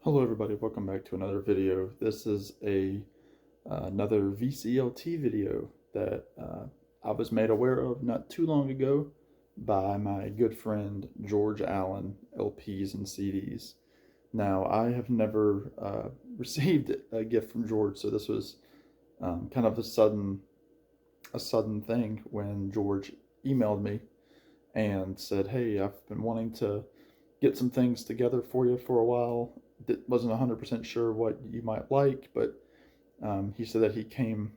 Hello everybody, welcome back to another video. This is another VCLT video that I was made aware of not too long ago by my good friend George Allen, LPs and CDs. Now, I have never received a gift from George, so this was kind of a sudden thing when George emailed me and said, "Hey, I've been wanting to get some things together for you for a while. Wasn't 100% sure what you might like, but he said that he came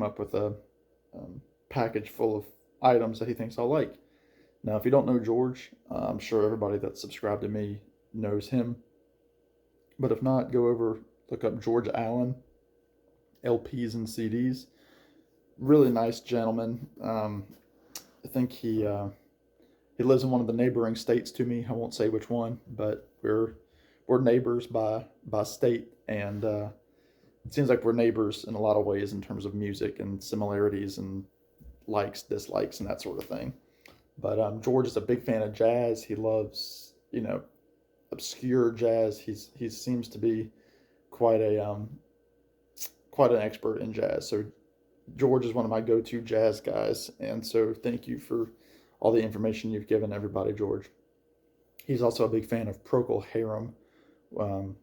up with a package full of items that he thinks I'll like." Now, if you don't know George, I'm sure everybody that's subscribed to me knows him. But if not, go over, look up George Allen, LPs and CDs. Really nice gentleman. I think he lives in one of the neighboring states to me. I won't say which one, but we're neighbors by state, and it seems like we're neighbors in a lot of ways in terms of music and similarities and likes, dislikes, and that sort of thing. But George is a big fan of jazz. He loves, obscure jazz. He seems to be quite quite an expert in jazz. So George is one of my go-to jazz guys, and so thank you for all the information you've given everybody, George. He's also a big fan of Procol Harum,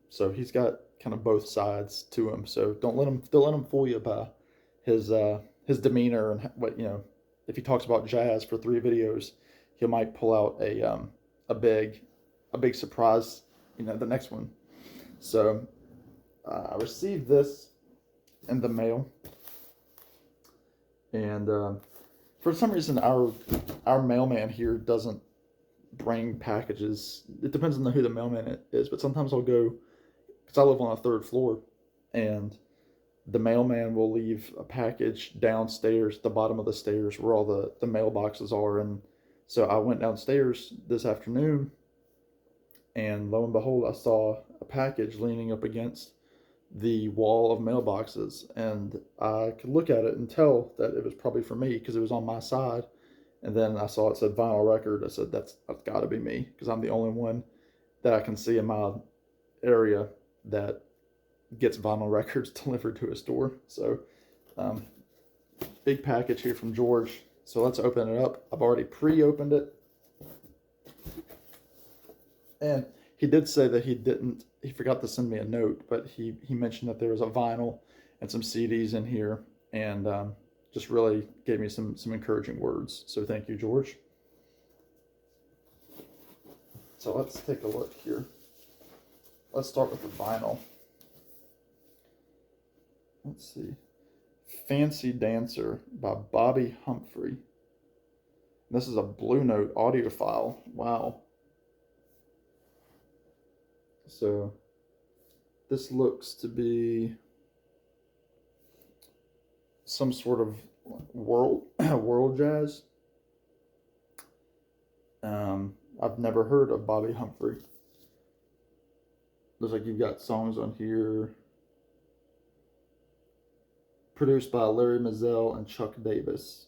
so he's got kind of both sides to him. So don't let him fool you by his demeanor and what If he talks about jazz for 3 videos, he might pull out a big surprise, the next one. So I received this in the mail, and for some reason our mailman here doesn't bring packages. It depends on who the mailman is, but sometimes I'll go, because I live on a 3rd floor, and the mailman will leave a package downstairs, the bottom of the stairs where all the mailboxes are. And so I went downstairs this afternoon, and lo and behold, I saw a package leaning up against the wall of mailboxes, and I could look at it and tell that it was probably for me because it was on my side. And then I saw it said vinyl record. I said, that's got to be me, because I'm the only one that I can see in my area that gets vinyl records delivered to a store. So big package here from George. So let's open it up. I've already pre-opened it, and he did say that he forgot to send me a note, but he mentioned that there was a vinyl and some CDs in here, and just really gave me some encouraging words. So thank you, George. So let's take a look here. Let's start with the vinyl. Let's see. Fancy Dancer by Bobby Humphrey. This is a Blue Note audio file. Wow. So this looks to be some sort of world jazz. I've never heard of Bobby Humphrey. Looks like you've got songs on here produced by Larry Mizell and Chuck Davis.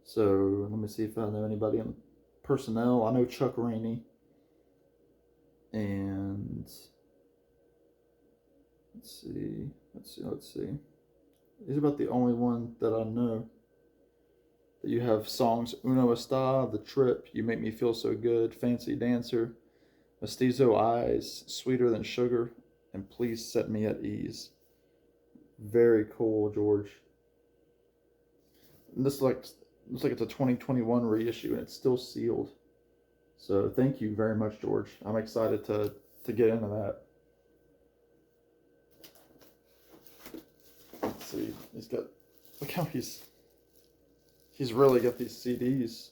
So let me see if I know anybody in personnel. I know Chuck Rainey, and let's see. He's about the only one that I know. That you have songs: Uno Está, The Trip, You Make Me Feel So Good, Fancy Dancer, Mestizo Eyes, Sweeter Than Sugar, and Please Set Me at Ease. Very cool, George. And this looks like it's a 2021 reissue, and it's still sealed. So thank you very much, George. I'm excited to get into that. Let's see. Look how he's really got these CDs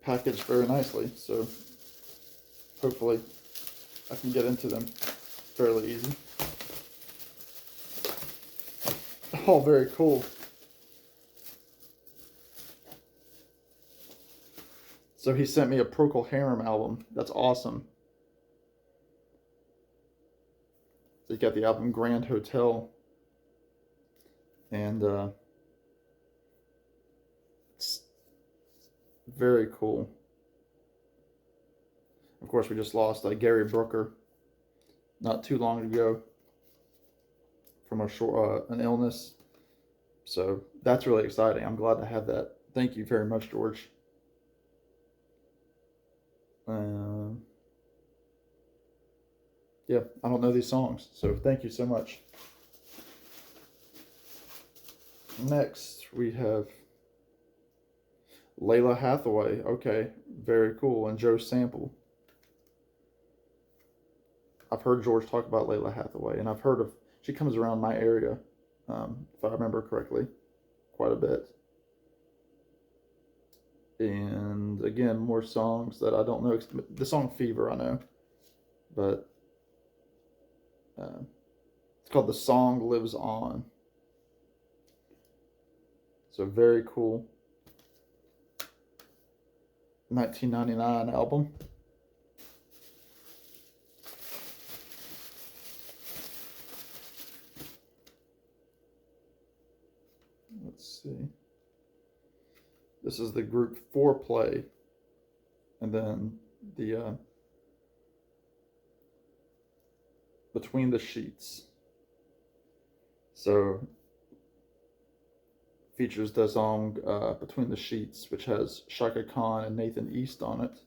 packaged very nicely. So hopefully I can get into them fairly easy. Oh, very cool. So he sent me a Procol Harum album. That's awesome. So he got the album Grand Hotel. And it's very cool. Of course, we just lost Gary Brooker not too long ago from an illness. So that's really exciting. I'm glad to have that. Thank you very much, George. Yeah, I don't know these songs, so thank you so much. Next, we have Layla Hathaway. Okay, very cool. And Joe Sample. I've heard George talk about Layla Hathaway, and I've heard of, she comes around my area, if I remember correctly, quite a bit. And again, more songs that I don't know. The song Fever, I know, but it's called The Song Lives On. So very cool. 1999 album. Let's see. This is the group Foreplay, and then the Between the Sheets. So features the song Between the Sheets, which has Shaka Khan and Nathan East on it.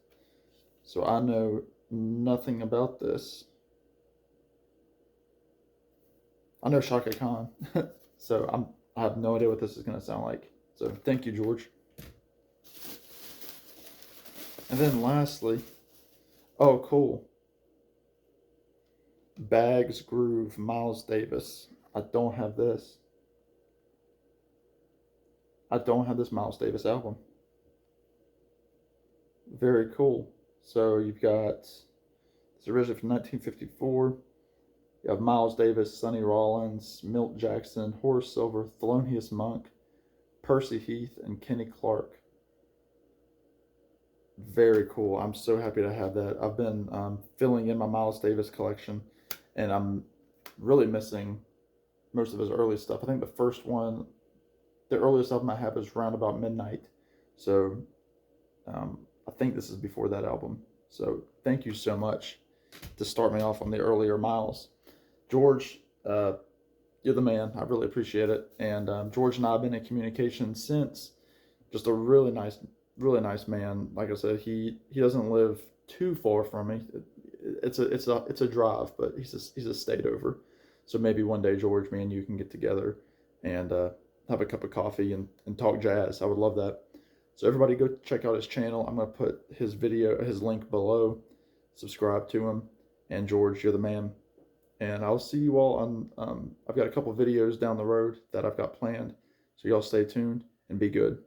So I know nothing about this. I know Shaka Khan, so I have no idea what this is going to sound like. So thank you, George. And then lastly, oh cool, Bags Groove, Miles Davis. I don't have this. I don't have this Miles Davis album. Very cool. So you've got, it's originally from 1954. You have Miles Davis, Sonny Rollins, Milt Jackson, Horace Silver, Thelonious Monk, Percy Heath, and Kenny Clark. Very cool. I'm so happy to have that. I've been filling in my Miles Davis collection, and I'm really missing most of his early stuff. I think the first one, the earliest album I have is Round About Midnight. So I think this is before that album. So thank you so much to start me off on the earlier Miles. George, you're the man. I really appreciate it. And George and I have been in communication since. Just a really nice man. Like I said, he doesn't live too far from me. It's a drive, but he's a state over. So maybe one day, George, me and you can get together and have a cup of coffee and talk jazz. I would love that. So everybody go check out his channel. I'm going to put his link below. Subscribe to him. And George, you're the man. And I'll see you all on, I've got a couple videos down the road that I've got planned. So y'all stay tuned and be good.